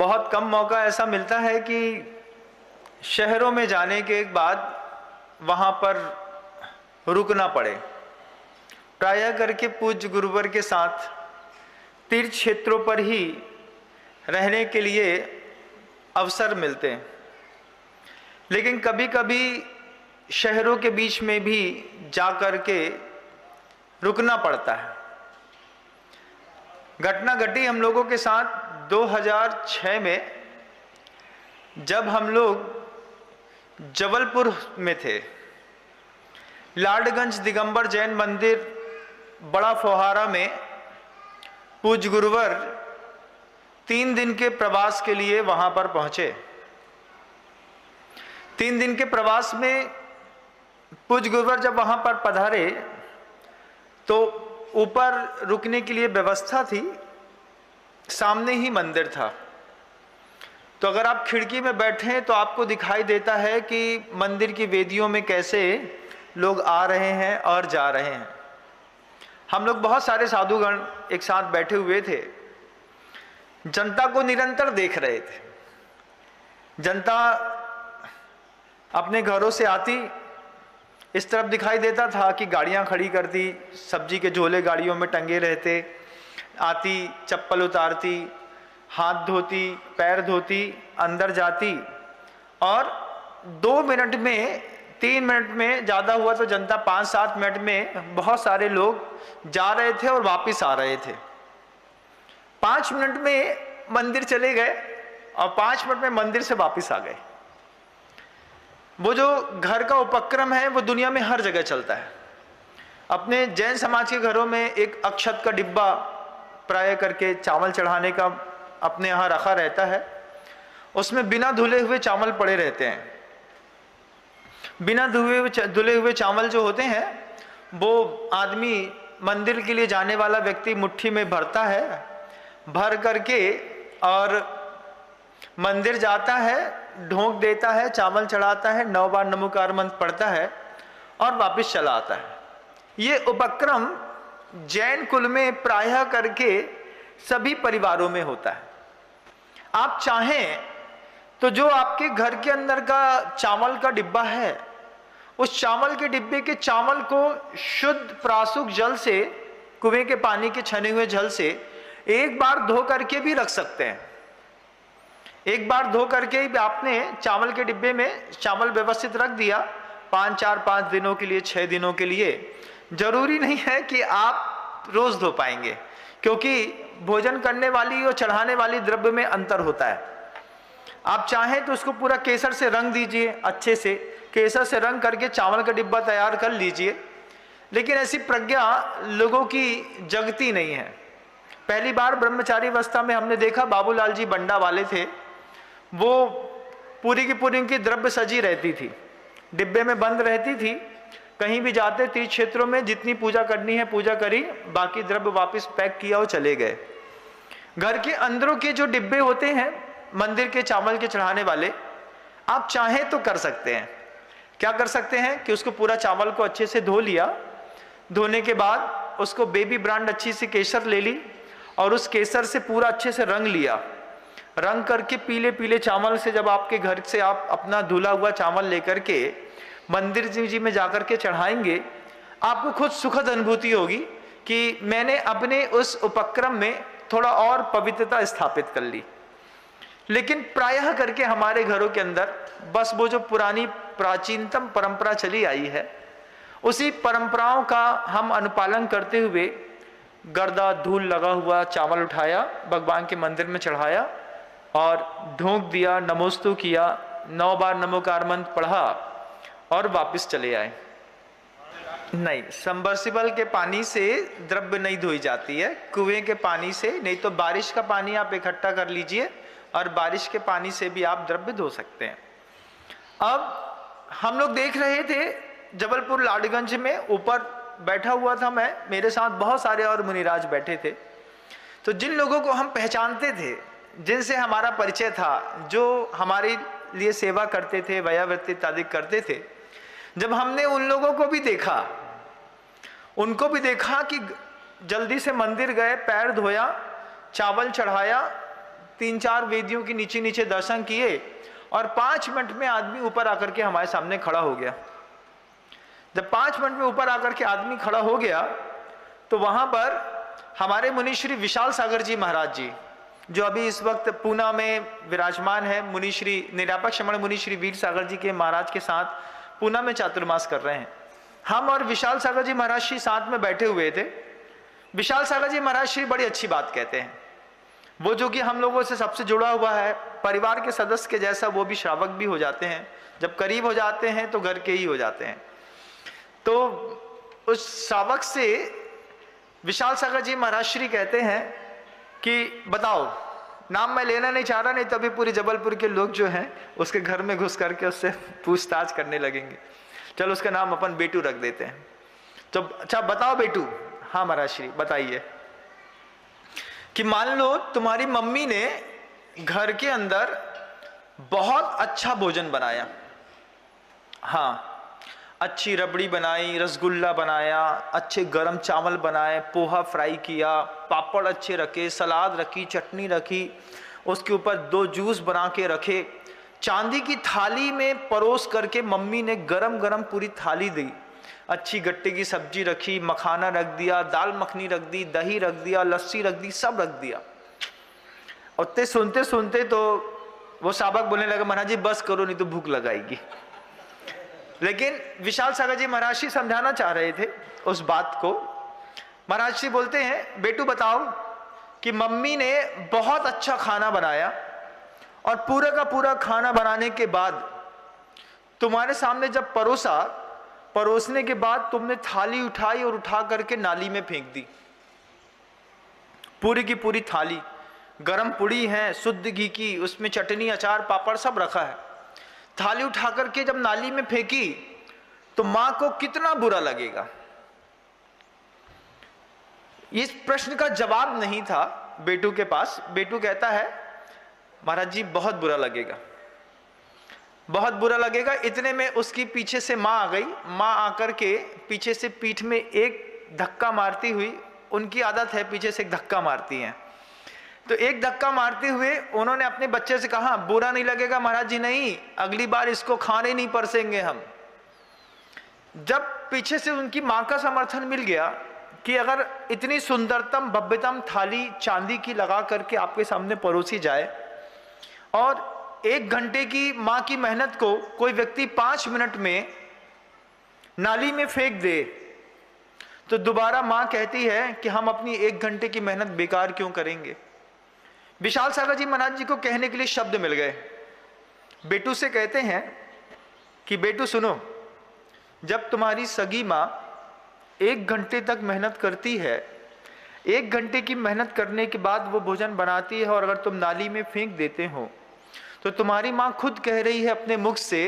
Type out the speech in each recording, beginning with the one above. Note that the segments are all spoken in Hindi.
बहुत कम मौका ऐसा मिलता है कि शहरों में जाने के बाद वहाँ पर रुकना पड़े। प्रायः करके पूज्य गुरुवर के साथ तीर्थ क्षेत्रों पर ही रहने के लिए अवसर मिलते हैं, लेकिन कभी कभी शहरों के बीच में भी जा कर के रुकना पड़ता है। घटना घटी हम लोगों के साथ 2006 में, जब हम लोग जबलपुर में थे। लाडगंज दिगंबर जैन मंदिर बड़ा फोहारा में पूज्य गुरुवर 3 दिन के प्रवास के लिए वहां पर पहुंचे। 3 दिन के प्रवास में पूज्य गुरुवर जब वहां पर पधारे तो ऊपर रुकने के लिए व्यवस्था थी, सामने ही मंदिर था। तो अगर आप खिड़की में बैठे तो आपको दिखाई देता है कि मंदिर की वेदियों में कैसे लोग आ रहे हैं और जा रहे हैं। हम लोग बहुत सारे साधुगण एक साथ बैठे हुए थे, जनता को निरंतर देख रहे थे। जनता अपने घरों से आती, इस तरफ दिखाई देता था कि गाड़ियां खड़ी करती, सब्जी के झोले गाड़ियों में टंगे रहते, आती, चप्पल उतारती, हाथ धोती, पैर धोती, अंदर जाती, और 2 मिनट में, 3 मिनट में, ज़्यादा हुआ तो जनता 5-7 मिनट में बहुत सारे लोग जा रहे थे और वापस आ रहे थे। 5 मिनट में मंदिर चले गए और 5 मिनट में मंदिर से वापस आ गए। वो जो घर का उपक्रम है वो दुनिया में हर जगह चलता है। अपने जैन समाज के घरों में एक अक्षत का डिब्बा प्राय करके चावल चढ़ाने का अपने यहाँ रखा रहता है। उसमें बिना धुले हुए चावल पड़े रहते हैं। बिना धुले हुए चावल जो होते हैं वो आदमी, मंदिर के लिए जाने वाला व्यक्ति मुट्ठी में भरता है, भर करके और मंदिर जाता है, ढोक देता है, चावल चढ़ाता है, 9 बार नमोकार मंत्र पढ़ता है और वापस चला आता है। ये उपक्रम जैन कुल में प्रायः करके सभी परिवारों में होता है। आप चाहें तो जो आपके घर के अंदर का चावल का डिब्बा है, उस चावल के डिब्बे के चावल को शुद्ध प्रासुक जल से, कुएं के पानी के छने हुए जल से एक बार धो करके भी रख सकते हैं। एक बार धो करके ही आपने चावल के डिब्बे में चावल व्यवस्थित रख दिया 5 दिनों के लिए, 6 दिनों के लिए। जरूरी नहीं है कि आप रोज धो पाएंगे, क्योंकि भोजन करने वाली और चढ़ाने वाली द्रव्य में अंतर होता है। आप चाहें तो उसको पूरा केसर से रंग दीजिए, अच्छे से केसर से रंग करके चावल का डिब्बा तैयार कर लीजिए, लेकिन ऐसी प्रज्ञा लोगों की जगती नहीं है। पहली बार ब्रह्मचारी अवस्था में हमने देखा, बाबूलाल जी बंडा वाले थे, वो पूरी की पूरी उनकी द्रव्य सजी रहती थी, डिब्बे में बंद रहती थी। कहीं भी जाते तीर्थ क्षेत्रों में जितनी पूजा करनी है पूजा करी, बाकी द्रव्य वापस पैक किया और चले गए। घर के अंदरों के जो डिब्बे होते हैं मंदिर के चावल के चढ़ाने वाले, आप चाहें तो कर सकते हैं। क्या कर सकते हैं कि उसको पूरा चावल को अच्छे से धो लिया, धोने के बाद उसको बेबी ब्रांड अच्छी सी केसर ले ली और उस केसर से पूरा अच्छे से रंग लिया। रंग करके पीले पीले चावल से जब आपके घर से आप अपना धुला हुआ चावल लेकर के मंदिर जी में जाकर के चढ़ाएंगे, आपको खुद सुखद अनुभूति होगी कि मैंने अपने उस उपक्रम में थोड़ा और पवित्रता स्थापित कर ली। लेकिन प्रायः करके हमारे घरों के अंदर बस वो जो पुरानी प्राचीनतम परंपरा चली आई है, उसी परंपराओं का हम अनुपालन करते हुए गर्दा धूल लगा हुआ चावल उठाया, भगवान के मंदिर में चढ़ाया और ढोक दिया, नमोस्तु किया, 9 बार नमोकार मंत्र पढ़ा और वापस चले आए। नहीं, सबमर्सिबल के पानी से द्रव्य नहीं धोई जाती है, कुएं के पानी से। नहीं तो बारिश का पानी आप इकट्ठा कर लीजिए और बारिश के पानी से भी आप द्रव्य धो सकते हैं। अब हम लोग देख रहे थे जबलपुर लाडगंज में, ऊपर बैठा हुआ था मैं, मेरे साथ बहुत सारे और मुनिराज बैठे थे। तो जिन लोगों को हम पहचानते थे, जिनसे हमारा परिचय था, जो हमारे लिए सेवा करते थे, वयावृत्ति इत्यादि करते थे, जब हमने उन लोगों को भी देखा, उनको भी देखा कि जल्दी से मंदिर गए, पैर धोया, चावल चढ़ाया, 3-4 वेदियों के नीचे नीचे दर्शन किए और 5 मिनट में आदमी ऊपर आकर के हमारे सामने खड़ा हो गया। जब 5 मिनट में ऊपर आकर के आदमी खड़ा हो गया तो वहां पर हमारे मुनि श्री विशाल सागर जी महाराज जी, जो अभी इस वक्त पूना में विराजमान है, मुनि श्री निरापक्षमण मुनि श्री वीर सागर जी के महाराज के साथ पूना में चातुर्मास कर रहे हैं। हम और विशाल सागर जी महाराज श्री साथ में बैठे हुए थे। विशाल सागर जी महाराज श्री बड़ी अच्छी बात कहते हैं। वो जो कि हम लोगों से सबसे जुड़ा हुआ है, परिवार के सदस्य के जैसा, वो भी श्रावक भी हो जाते हैं। जब करीब हो जाते हैं तो घर के ही हो जाते हैं। तो उस श्रावक से विशाल सागर जी महाराज श्री कहते हैं कि बताओ, नाम मैं लेना नहीं चाह रहा, नहीं तो अभी पूरे जबलपुर के लोग जो हैं उसके घर में घुस करके उससे पूछताछ करने लगेंगे। चलो उसका नाम अपन बेटू रख देते हैं। तो अच्छा बताओ बेटू। हाँ महाराज श्री बताइए। कि मान लो तुम्हारी मम्मी ने घर के अंदर बहुत अच्छा भोजन बनाया, हाँ, अच्छी रबड़ी बनाई, रसगुल्ला बनाया, अच्छे गरम चावल बनाए, पोहा फ्राई किया, पापड़ अच्छे रखे, सलाद रखी, चटनी रखी, उसके ऊपर 2 जूस बना के रखे, चांदी की थाली में परोस करके मम्मी ने गरम गरम पूरी थाली दी, अच्छी गट्टे की सब्जी रखी, मखाना रख दिया, दाल मखनी रख दी, दही रख दिया, लस्सी रख दी, सब रख दिया। उतने सुनते सुनते तो वो साबक बोलने लगा, महाराज जी बस करो नहीं तो भूख लगाएगी। लेकिन विशाल सागर जी महाराज जी समझाना चाह रहे थे उस बात को। महाराज जी बोलते हैं, बेटू बताओ कि मम्मी ने बहुत अच्छा खाना बनाया और पूरा का पूरा खाना बनाने के बाद तुम्हारे सामने जब परोसने के बाद तुमने थाली उठाई और उठा करके नाली में फेंक दी। पूरी की पूरी थाली गरम पुड़ी है, शुद्ध घी की, उसमें चटनी, अचार, पापड़ सब रखा है। थाली उठा करके जब नाली में फेंकी तो मां को कितना बुरा लगेगा। इस प्रश्न का जवाब नहीं था बेटू के पास। बेटू कहता है, महाराज जी बहुत बुरा लगेगा, बहुत बुरा लगेगा। इतने में उसकी पीछे से मां आ गई। मां आकर के पीछे से पीठ में एक धक्का मारती हुई, उनकी आदत है पीछे से एक धक्का मारती हैं, तो एक धक्का मारते हुए उन्होंने अपने बच्चे से कहा, बुरा नहीं लगेगा महाराज जी, नहीं, अगली बार इसको खाने नहीं परसेंगे हम। जब पीछे से उनकी मां का समर्थन मिल गया कि अगर इतनी सुंदरतम भव्यतम थाली चांदी की लगा करके आपके सामने परोसी जाए और 1 घंटे की मां की मेहनत को कोई व्यक्ति 5 मिनट में नाली में फेंक दे, तो दोबारा मां कहती है कि हम अपनी 1 घंटे की मेहनत बेकार क्यों करेंगे। विशाल सागर जी महाराज जी को कहने के लिए शब्द मिल गए। बेटू से कहते हैं कि बेटू सुनो, जब तुम्हारी सगी मां 1 घंटे तक मेहनत करती है, 1 घंटे की मेहनत करने के बाद वो भोजन बनाती है और अगर तुम नाली में फेंक देते हो तो तुम्हारी मां खुद कह रही है अपने मुख से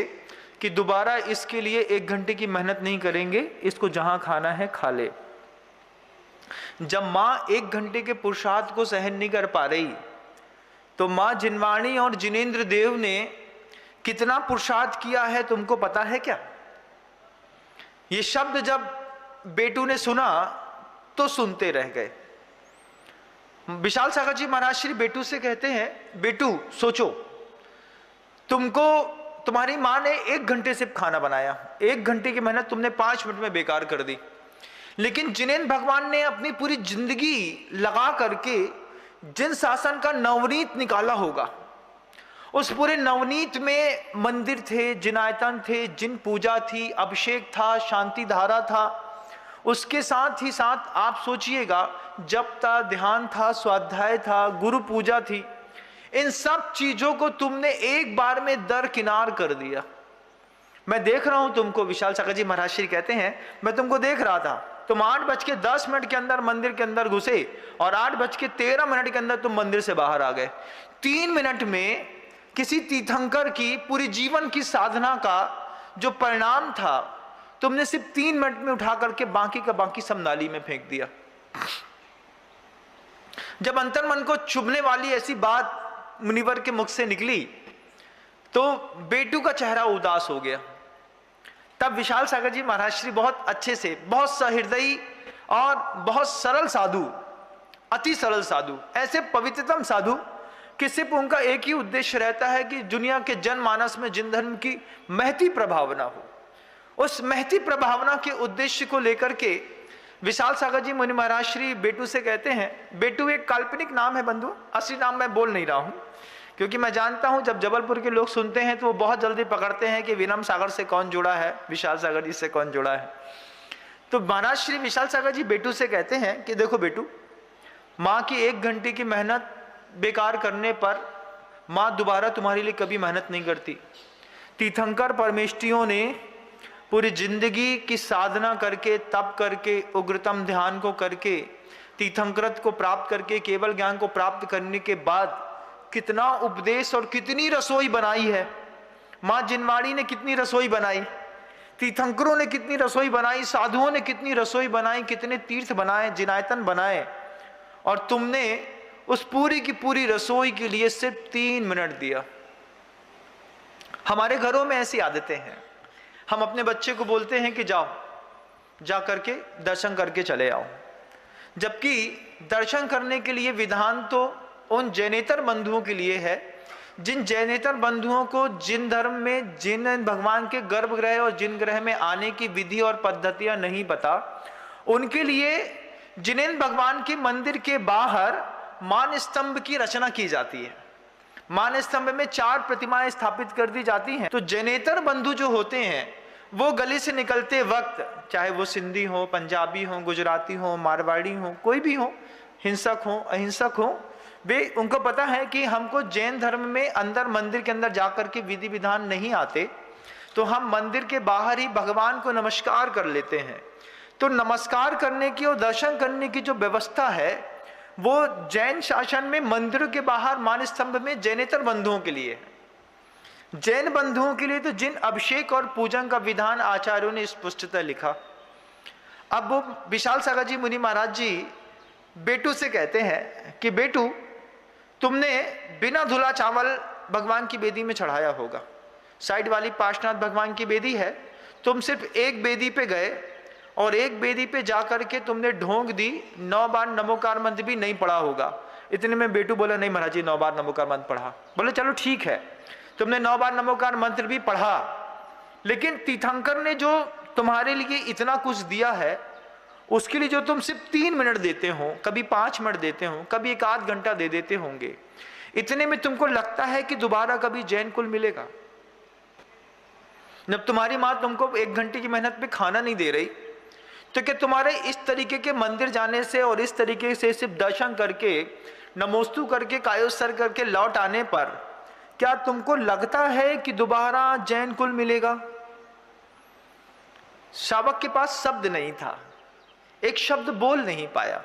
कि दोबारा इसके लिए 1 घंटे की मेहनत नहीं करेंगे, इसको जहां खाना है खा ले। जब मां 1 घंटे के पुरुषार्थ को सहन नहीं कर पा रही तो मां जिनवाणी और जिनेंद्र देव ने कितना पुरुषार्थ किया है तुमको पता है क्या। ये शब्द जब बेटू ने सुना तो सुनते रह गए। विशाल सागर जी महाराज श्री बेटू से कहते हैं, बेटू सोचो, तुमको तुम्हारी मां ने 1 घंटे से खाना बनाया, 1 घंटे की मेहनत तुमने 5 मिनट में बेकार कर दी। लेकिन जिनेंद्र भगवान ने अपनी पूरी जिंदगी लगा करके जिन शासन का नवनीत निकाला होगा, उस पूरे नवनीत में मंदिर थे, जिनायतन थे, जिन पूजा थी, अभिषेक था, शांति धारा था, उसके साथ ही साथ आप सोचिएगा जप था, ध्यान था, स्वाध्याय था, गुरु पूजा थी, इन सब चीजों को तुमने एक बार में दरकिनार कर दिया। मैं देख रहा हूं तुमको, विशाल सागर जी महाराज श्री कहते हैं, मैं तुमको देख रहा था, तुम 8:10 के अंदर मंदिर के अंदर घुसे और 8:13 के अंदर तुम मंदिर से बाहर आ गए। 3 मिनट में किसी तीर्थंकर की पूरी जीवन की साधना का जो परिणाम था, तुमने सिर्फ 3 मिनट में उठा करके बाकी का बाकी सब नाली में फेंक दिया। जब अंतर्मन को चुभने वाली ऐसी बात मुनिवर के मुख से निकली तो बेटू का चेहरा उदास हो गया। तब विशाल सागर जी महाराज श्री बहुत अच्छे से, बहुत सहृदयी और बहुत सरल साधु, अति सरल साधु, ऐसे पवित्रतम साधु सिर्फ उनका एक ही उद्देश्य रहता है कि दुनिया के जनमानस में जिन धर्म की महती प्रभावना हो, उस महती प्रभावना के उद्देश्य को लेकर के विशाल सागर जी मुनि महाराज श्री बेटू से कहते हैं। बेटू एक काल्पनिक नाम है बंधु, असली नाम मैं बोल नहीं रहा हूं, क्योंकि मैं जानता हूं जब जबलपुर के लोग सुनते हैं तो वो बहुत जल्दी पकड़ते हैं कि विनम सागर से कौन जुड़ा है, विशाल सागर जी से कौन जुड़ा है। तो महाराज श्री विशाल सागर जी बेटू से कहते हैं कि देखो बेटू, माँ की 1 घंटे की मेहनत बेकार करने पर माँ दोबारा तुम्हारे लिए कभी मेहनत नहीं करती। तीर्थंकर परमेष्टियों ने पूरी जिंदगी की साधना करके, तप करके, उग्रतम ध्यान को करके, तीर्थंकरत को प्राप्त करके, केवल ज्ञान को प्राप्त करने के बाद कितना उपदेश और कितनी रसोई बनाई है। माँ जिनवाड़ी ने कितनी रसोई बनाई, तीर्थंकरों ने कितनी रसोई बनाई, साधुओं ने कितनी रसोई बनाई, कितने तीर्थ बनाए, जिनायतन बनाए, और तुमने उस पूरी की पूरी रसोई के लिए सिर्फ 3 मिनट दिया। हमारे घरों में ऐसी आदतें हैं, हम अपने बच्चे को बोलते हैं कि जाओ, जा करके दर्शन करके चले आओ, जबकि दर्शन करने के लिए विधान तो उन जैनेतर बंधुओं के लिए है जिन जैनेतर बंधुओं को जिन धर्म में, जिन भगवान के गर्भगृह और जिन ग्रह में आने की विधि और पद्धतियां नहीं पता, उनके लिए जिनेन भगवान के मंदिर के बाहर मान स्तंभ की रचना की जाती है। मान स्तंभ में 4 प्रतिमाएं स्थापित कर दी जाती हैं। तो जैनेतर बंधु जो होते हैं वो गली से निकलते वक्त, चाहे वो सिंधी हो, पंजाबी हो, गुजराती हो, मारवाड़ी हो, कोई भी हो, हिंसक हो, अहिंसक हो, वे उनको पता है कि हमको जैन धर्म में अंदर मंदिर के अंदर जाकर के विधि विधान नहीं आते, तो हम मंदिर के बाहर ही भगवान को नमस्कार कर लेते हैं। तो नमस्कार करने की और दर्शन करने की जो व्यवस्था है वो जैन शासन में मंदिरों के बाहर मान स्तंभ में जैनेतर बंधुओं के लिए है। जैन बंधुओं के लिए तो जिन अभिषेक और पूजन का विधान आचार्यों ने स्पष्टतः लिखा। अब वो विशाल सागर जी मुनि महाराज जी बेटू से कहते हैं कि बेटू, तुमने बिना धुला चावल भगवान की बेदी में चढ़ाया होगा। साइड वाली पार्श्वनाथ भगवान की बेदी है, तुम सिर्फ एक बेदी पे गए और एक बेदी पे जाकर के तुमने ढोंग दी, 9 बार नमोकार मंत्र भी नहीं पढ़ा होगा। इतने में बेटू बोला, नहीं महाराज जी 9 बार नमोकार मंत्र पढ़ा। बोले चलो ठीक है, तुमने 9 बार नमोकार मंत्र भी पढ़ा, लेकिन तीर्थंकर ने जो तुम्हारे लिए इतना कुछ दिया है उसके लिए जो तुम सिर्फ 3 मिनट देते हो, कभी 5 मिनट देते हो, कभी 1 आध घंटा दे देते होंगे, इतने में तुमको लगता है कि दोबारा कभी जैन कुल मिलेगा? जब तुम्हारी माँ तुमको 1 घंटे की मेहनत पे खाना नहीं दे रही, तो क्या तुम्हारे इस तरीके के मंदिर जाने से और इस तरीके से सिर्फ दर्शन करके, नमोस्तु करके, कायोत्सर्ग करके लौट आने पर क्या तुमको लगता है कि दोबारा जैन कुल मिलेगा? शावक के पास शब्द नहीं था, एक शब्द बोल नहीं पाया।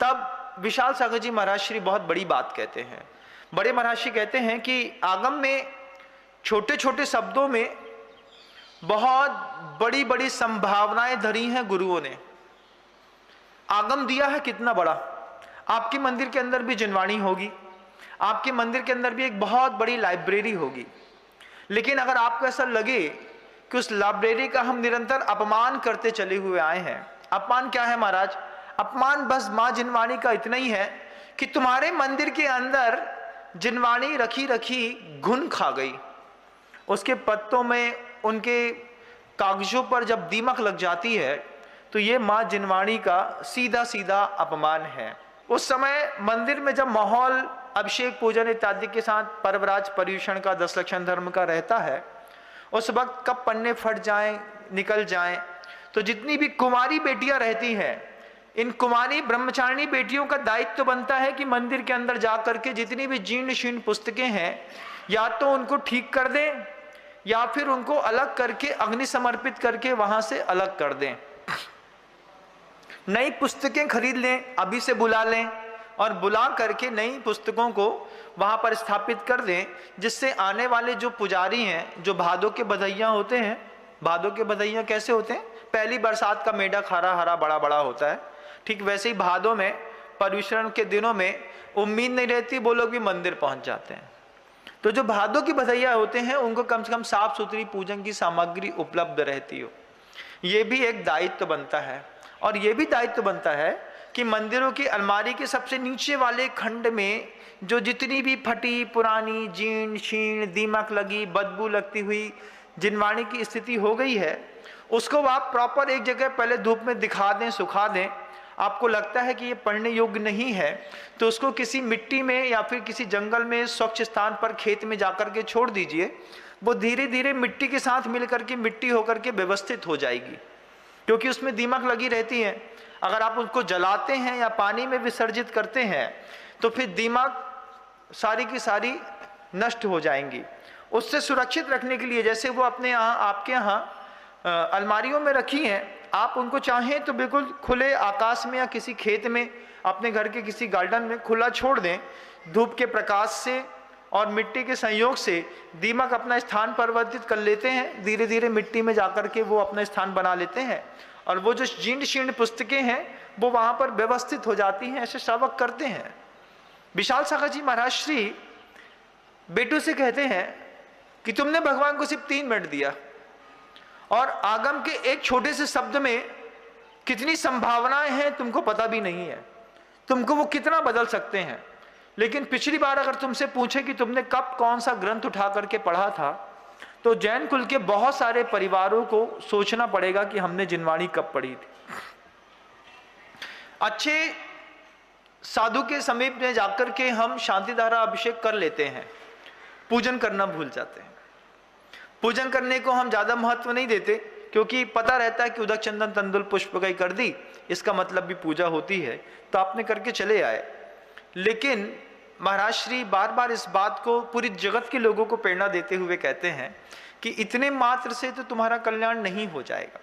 तब विशाल सागर जी महाराज श्री बहुत बड़ी बात कहते हैं। बड़े महाराज श्री कहते हैं कि आगम में छोटे छोटे शब्दों में बहुत बड़ी बड़ी संभावनाएं धरी हैं गुरुओं ने। आगम दिया है कितना बड़ा। आपके मंदिर के अंदर भी जिनवाणी होगी, आपके मंदिर के अंदर भी एक बहुत बड़ी लाइब्रेरी होगी, लेकिन अगर आपको ऐसा लगे कि उस लाइब्रेरी का हम निरंतर अपमान करते चले हुए आए हैं। अपमान क्या है महाराज? अपमान बस माँ जिनवाणी का इतना ही है कि तुम्हारे मंदिर के अंदर जिनवाणी रखी रखी घुन खा गई, उसके पत्तों में, उनके कागजों पर जब दीमक लग जाती है तो ये माँ जिनवाणी का सीधा सीधा अपमान है। उस समय मंदिर में जब माहौल अभिषेक पूजन इत्यादि के साथ परवराज पर्यूषण का 10 लक्षण धर्म का रहता है, उस वक्त कब पन्ने फट जाएं, निकल जाएं, तो जितनी भी कुमारी बेटियां रहती हैं, इन कुमारी ब्रह्मचारिणी बेटियों का दायित्व बनता है कि मंदिर के अंदर जाकर के जितनी भी जीर्ण शीर्ण पुस्तकें हैं, या तो उनको ठीक कर दें या फिर उनको अलग करके अग्नि समर्पित करके वहां से अलग कर दें। नई पुस्तकें खरीद लें, अभी से बुला लें और बुला करके नई पुस्तकों को वहां पर स्थापित कर दें, जिससे आने वाले जो पुजारी हैं, जो भादों के बधैया होते हैं, भादों के बधैया कैसे होते हैं? पहली बरसात का मेढक हरा हरा बड़ा बड़ा होता है, ठीक वैसे ही भादों में पर्यूषण के दिनों में उम्मीद नहीं रहती, वो लोग भी मंदिर पहुंच जाते हैं। तो जो भादों की बधैया होते हैं उनको कम से कम साफ सुथरी पूजन की सामग्री उपलब्ध रहती हो, ये भी एक दायित्व बनता है। और ये भी दायित्व बनता है कि मंदिरों की अलमारी के सबसे नीचे वाले खंड में जो जितनी भी फटी पुरानी जीर्ण शीर्ण दीमक लगी बदबू लगती हुई जिनवाणी की स्थिति हो गई है, उसको आप प्रॉपर एक जगह पहले धूप में दिखा दें, सुखा दें। आपको लगता है कि ये पढ़ने योग्य नहीं है तो उसको किसी मिट्टी में या फिर किसी जंगल में स्वच्छ स्थान पर खेत में जाकर के छोड़ दीजिए। वो धीरे धीरे मिट्टी के साथ मिल करके मिट्टी होकर के व्यवस्थित हो जाएगी, क्योंकि उसमें दीमक लगी रहती है। अगर आप उसको जलाते हैं या पानी में विसर्जित करते हैं तो फिर दीमक सारी की सारी नष्ट हो जाएंगी। उससे सुरक्षित रखने के लिए जैसे वो अपने यहाँ आपके यहाँ अलमारियों में रखी हैं, आप उनको चाहें तो बिल्कुल खुले आकाश में या किसी खेत में अपने घर के किसी गार्डन में खुला छोड़ दें। धूप के प्रकाश से और मिट्टी के संयोग से दीमक अपना स्थान परिवर्तित कर लेते हैं, धीरे धीरे मिट्टी में जाकर के वो अपना स्थान बना लेते हैं और वो जो जीर्ण शीर्ण पुस्तकें हैं वो वहाँ पर व्यवस्थित हो जाती हैं। ऐसे श्रावक करते हैं। विशाल सागर जी महाराज श्री बेटू से कहते हैं कि तुमने भगवान को सिर्फ 3 मिनट दिया और आगम के एक छोटे से शब्द में कितनी संभावनाएं हैं तुमको पता भी नहीं है, तुमको वो कितना बदल सकते हैं। लेकिन पिछली बार अगर तुमसे पूछे कि तुमने कब कौन सा ग्रंथ उठा करके पढ़ा था, तो जैन कुल के बहुत सारे परिवारों को सोचना पड़ेगा कि हमने जिनवाणी कब पढ़ी थी। अच्छे साधु के समीप में जाकर के हम शांति धारा अभिषेक कर लेते हैं, पूजन करना भूल जाते हैं। पूजन करने को हम ज्यादा महत्व नहीं देते, क्योंकि पता रहता है कि उदक चंदन तंदुल पुष्प गई कर दी, इसका मतलब भी पूजा होती है, तो आपने करके चले आए। लेकिन महाराज श्री बार बार इस बात को पूरी जगत के लोगों को प्रेरणा देते हुए कहते हैं कि इतने मात्र से तो तुम्हारा कल्याण नहीं हो जाएगा।